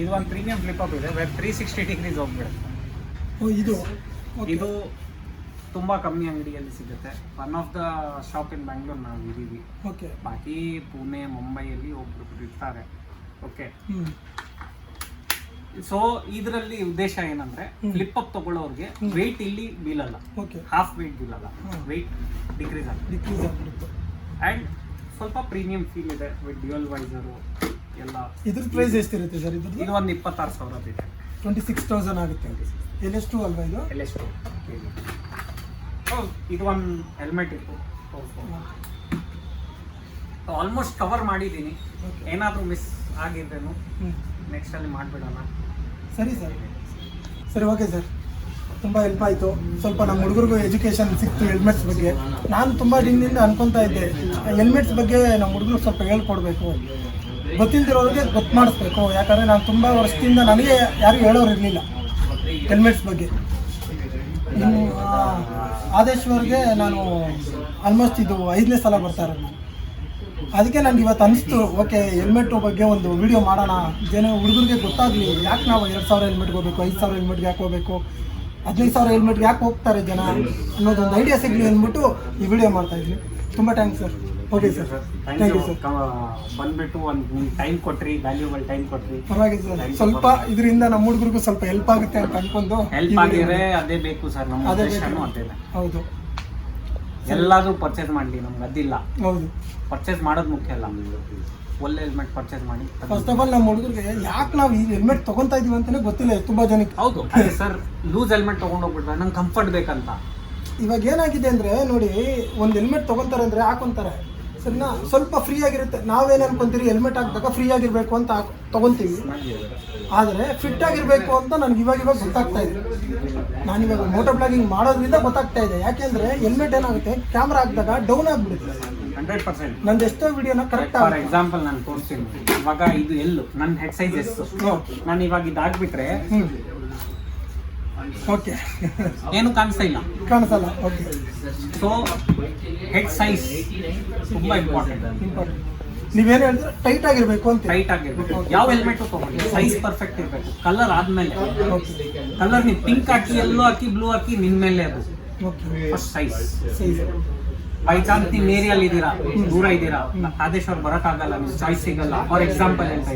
ಇದು ಒಂದು ಪ್ರೀಮಿಯಂ ಫ್ಲಿಪ್-ಅಪ್ ಇದೆ, 360 ಡಿಗ್ರೀಸ್ ಹೋಗ್ಬಿಡುತ್ತೆ. ಇದು ತುಂಬ ಕಮ್ಮಿ ಅಂಗಡಿಯಲ್ಲಿ ಸಿಗುತ್ತೆ. ಒನ್ ಆಫ್ ದ ಶಾಪ್ ಇನ್ ಬ್ಯಾಂಗ್ಳೂರ್ ನಾವು ಇದ್ದೀವಿ. ಓಕೆ. ಬಾಕಿ ಪುಣೆ, ಮುಂಬೈಯಲ್ಲಿ ಒಬ್ಬರು ಇರ್ತಾರೆ. ಓಕೆ. ಸೊ ಇದರಲ್ಲಿ ಉದ್ದೇಶ ಏನಂದ್ರೆ ಫ್ಲಿಪ್-ಅಪ್ ತಗೊಳ್ಳೋರಿಗೆ ವೆಯ್ಟ್ ಇಲ್ಲಿ ಬೀಳಲ್ಲ, ಹಾಫ್ ವೆಯ್ಟ್ ಬೀಳಲ್ಲ, ವೆಯ್ಟ್ ಡಿಕ್ರೀಸ್ ಆಗುತ್ತೆ. ಆ್ಯಂಡ್ ಸ್ವಲ್ಪ ಪ್ರೀಮಿಯಂ ಫೀಲ್ ಇದೆ ವಿತ್ ಡ್ಯುಯಲ್ ವೈಸರು ಎಲ್ಲ. ಇದ್ರ ಪ್ರೈಸ್ ಎಷ್ಟಿರುತ್ತೆ ಸರ್? ಇದು ಒಂದು 26,000 ಇದೆ. 26,000 ಆಗುತ್ತೆ. LS2 ಅಲ್ವಾ ಇದು? LS2. ಇದು ಒಂದು ಹೆಲ್ಮೆಟ್ ಇತ್ತು, ಆಲ್ಮೋಸ್ಟ್ ಕವರ್ ಮಾಡಿದ್ದೀನಿ. ಏನಾದರೂ ಮಿಸ್ ಆಗಿದ್ರೇನು ನೆಕ್ಸ್ಟ್ ಅಲ್ಲಿ ಮಾಡಿಬಿಡೋಣ. ಸರಿ ಸರ್. ಸರಿ, ಓಕೆ ಸರ್. ತುಂಬ ಹೆಲ್ಪ್ ಆಯಿತು. ಸ್ವಲ್ಪ ನಮ್ಮ ಹುಡುಗರಿಗೂ ಎಜುಕೇಷನ್ ಸಿಕ್ತು ಹೆಲ್ಮೆಟ್ಸ್ ಬಗ್ಗೆ. ನಾನು ತುಂಬ ದಿನದಿಂದ ಅನ್ಕೊತಾ ಇದ್ದೆ ಹೆಲ್ಮೆಟ್ಸ್ ಬಗ್ಗೆ ನಮ್ಮ ಹುಡುಗರು ಸ್ವಲ್ಪ ಹೇಳ್ಕೊಡ್ಬೇಕು, ಗೊತ್ತಿಲ್ದಿರೋರಿಗೆ ಗೊತ್ತು ಮಾಡಿಸ್ಬೇಕು. ಯಾಕಂದರೆ ನಾನು ತುಂಬ ವರ್ಷದಿಂದ ನನಗೆ ಯಾರು ಹೇಳೋರು ಇರಲಿಲ್ಲ ಹೆಲ್ಮೆಟ್ಸ್ ಬಗ್ಗೆ. ಇನ್ನು ಆದೇಶ್ವರ್ಗೆ ನಾನು ಆಲ್ಮೋಸ್ಟ್ ಇದು 5ನೇ ಸಲ ಬರ್ತಾ ಇರೋದು. ಅದಕ್ಕೆ ನನಗೆ ಇವತ್ತು ಅನಿಸ್ತು, ಓಕೆ ಹೆಲ್ಮೆಟ್ ಬಗ್ಗೆ ಒಂದು ವಿಡಿಯೋ ಮಾಡೋಣ, ಜನ ಹುಡುಗರಿಗೆ ಗೊತ್ತಾಗಲಿ. ಯಾಕೆ ನಾವು 2,000 ಹೆಲ್ಮೆಟ್ಗೆ ಹೋಗಬೇಕು, 5,000 ಹೆಲ್ಮೆಟ್ಗೆ ಯಾಕೆ ಹೋಗಬೇಕು, 15,000 ಹೆಲ್ಮೆಟ್ಗೆ ಯಾಕೆ ಹೋಗ್ತಾರೆ ಜನ ಅನ್ನೋದೊಂದು ಐಡಿಯಾ ಸಿಗಲಿ ಅಂದ್ಬಿಟ್ಟು ಈ ವಿಡಿಯೋ ಮಾಡ್ತಾಯಿದ್ವಿ. ತುಂಬ thanks sir. Okay sir, thank you sir. ಬಂದ್ಬಿಟ್ಟು ಒಂದು ನಿಮ್ಮ ಟೈಮ್ ಕೊಟ್ರಿ, ವ್ಯಾಲ್ಯೂಬಲ್ ಟೈಮ್ ಕೊಟ್ರಿ. ಪರವಾಗಿಲ್ಲ ಸರ್. ಸ್ವಲ್ಪ ಇದರಿಂದ ನಮ್ಮ ಹುಡುಗರಿಗೂ ಸ್ವಲ್ಪ ಹೆಲ್ಪ್ ಆಗುತ್ತೆ ಅಂತ ಅನ್ಕೊಂಡು. ಹೆಲ್ಪ್ ಆಗಿದ್ರೆ ಅದೇ ಬೇಕು ಸರ್, ನಮ್ಮ ಉದ್ದೇಶನೂ ಅದೇ. ಹೌದು. ಎಲ್ಲಾದರೂ ಪರ್ಚೇಸ್ ಮಾಡಲಿ, ನಮ್ಗೆ ಅದಿಲ್ಲ. ಹೌದು, ಪರ್ಚೇಸ್ ಮಾಡೋದು ಮುಖ್ಯ ಅಲ್ಲ, ಒಳ್ಳೆ ಹೆಲ್ಮೆಟ್ ಪರ್ಚೇಸ್ ಮಾಡಿ. ಫಸ್ಟ್ ಆಫ್ ಆಲ್ ನಮ್ಮ ಹುಡುಗರಿಗೆ ಯಾಕೆ ನಾವು ಈ ಹೆಲ್ಮೆಟ್ ತೊಗೊತಾ ಇದೀವಿ ಅಂತಲೇ ಗೊತ್ತಿಲ್ಲ ತುಂಬ ಜನಕ್ಕೆ. ಹೌದು ಸರ್, ಲೂಸ್ ಹೆಲ್ಮೆಟ್ ತೊಗೊಂಡೋಗ್ಬಿಟ್ರೆ ನಂಗೆ ಕಂಫರ್ಟ್ ಬೇಕಂತ. ಇವಾಗ ಏನಾಗಿದೆ ಅಂದರೆ ನೋಡಿ, ಒಂದು ಹೆಲ್ಮೆಟ್ ತೊಗೊತಾರೆ ಅಂದರೆ ಹಾಕೊಂತಾರೆ ಸರಿನಾ, ಸ್ವಲ್ಪ ಫ್ರೀ ಆಗಿರುತ್ತೆ. ನಾವೇನು ಅನ್ಕೊಂತೀರಿ ಹೆಲ್ಮೆಟ್ ಹಾಕಿದಾಗ ಫ್ರೀ ಆಗಿರಬೇಕು ಅಂತ ತೊಗೊತೀವಿ. ಆದರೆ ಫಿಟ್ ಆಗಿರಬೇಕು ಅಂತ ನನಗೆ ಇವಾಗ ಗೊತ್ತಾಗ್ತಾ ಇದೆ. ನಾನಿವಾಗ ಮೋಟೋ ಬ್ಲಾಗಿಂಗ್ ಮಾಡೋದ್ರಿಂದ ಗೊತ್ತಾಗ್ತಾ ಇದೆ. ಯಾಕೆಂದರೆ ಹೆಲ್ಮೆಟ್ ಏನಾಗುತ್ತೆ, ಕ್ಯಾಮ್ರಾ ಹಾಕಿದಾಗ ಡೌನ್ ಆಗಿಬಿಡುತ್ತೆ. 100%. ನಂದು ಎಷ್ಟೋ ವಿಡಿಯೋನ ಕರೆಕ್ಟ್. ಫಾರ್ ಎಕ್ಸಾಂಪಲ್ ನಾನು ತೋರಿಸ್ತೀನಿ. ಇವಾಗ ಇದು ಎಲ್ಲು ನನ್ನ ಹೆಡ್ ಸೈಜ್ ಎಷ್ಟು, ನಾನು ಇವಾಗ ಇದಾಗ್ಬಿಟ್ರೆ ಓಕೆ ಏನು ಕಾಣಿಸ್ತಾ ಕಾಣಿಸಲ್ಲ. ಓಕೆ. ಸೊ ಹೆಡ್ ಸೈಜ್ ತುಂಬ ಇಂಪಾರ್ಟೆಂಟ್. ನೀವೇನು ಹೇಳಿದ್ರೆ ಟೈಟ್ ಆಗಿರಬೇಕು ಅಂತ. ಟೈಟ್ ಆಗಿರ್ಬೇಕು. ಯಾವ ಹೆಲ್ಮೆಟ್ ತಗೊಂಡು ಸೈಜ್ ಪರ್ಫೆಕ್ಟ್ ಇರಬೇಕು. ಕಲರ್ ಆದ್ಮೇಲೆ, ಕಲರ್ ನೀವು ಪಿಂಕ್ ಹಾಕಿ, ಎಲ್ಲೋ ಹಾಕಿ, ಬ್ಲೂ ಹಾಕಿ, ನಿನ್ ಮೇಲೆ ಅದು ಫಸ್ಟ್ ಸೈಜ್. ಬೈ ಚಾನ್ಸ್ ನೀವು ಏರಿಯಲ್ಲಿ ಇದ್ದೀರಾ, ದೂರ ಇದ್ದೀರಾ, ಆದೇಶ್ವರ್ ಬರೋಕ್ಕಾಗಲ್ಲ, ನಿಮ್ಗೆ ಚಾಯ್ಸ್ ಸಿಗಲ್ಲ. ಫಾರ್ ಎಕ್ಸಾಂಪಲ್ ಹೇಳ್ತಾ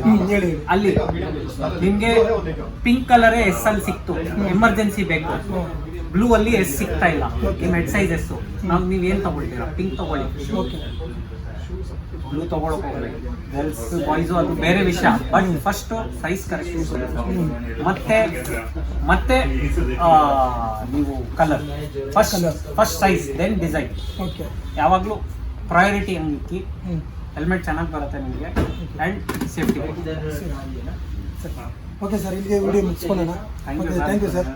ಅಲ್ಲಿ ನಿಮ್ಗೆ ಪಿಂಕ್ ಕಲರೇ S ಅಲ್ಲಿ ಸಿಕ್ತು, ಎಮರ್ಜೆನ್ಸಿ ಬೇಕು, ಬ್ಲೂ ಅಲ್ಲಿ S ಸಿಗ್ತಾ ಇಲ್ಲ, ನಿಮ್ಮ ಹೆಡ್ ಸೈಜ್ ಎಷ್ಟು, ನೀವೇನು ತಗೊಳ್ತೀರಾ? ಪಿಂಕ್ ತಗೊಳ್ಳಿ, ಬ್ಲೂ ತಗೊಳಕ್ ಹೋಗ್ಬೇಕು. ಗರ್ಲ್ಸ್ ಬಾಯ್ಸು ಅದು ಬೇರೆ ವಿಷಯ. ಬಟ್ ಫಸ್ಟ್ ಸೈಜ್ ಕರೆಕ್ಟ್, ಮತ್ತೆ ನೀವು colour, first size then design. ಯಾವಾಗಲೂ ಪ್ರಯಾರಿಟಿ ಹಂಗಿಕ್ಕಿ. ಹೆಲ್ಮೆಟ್ ಚೆನ್ನಾಗಿ ಬರುತ್ತೆ ನಿಮಗೆ ಆ್ಯಂಡ್ ಸೇಫ್ಟಿ. ಓಕೆ ಸರ್, ಇಲ್ಲಿಗೆ ವಿಡಿಯೋ ಮುಗಿಸ್ಕೊಳ್ಳೋಣ. Thank you sir.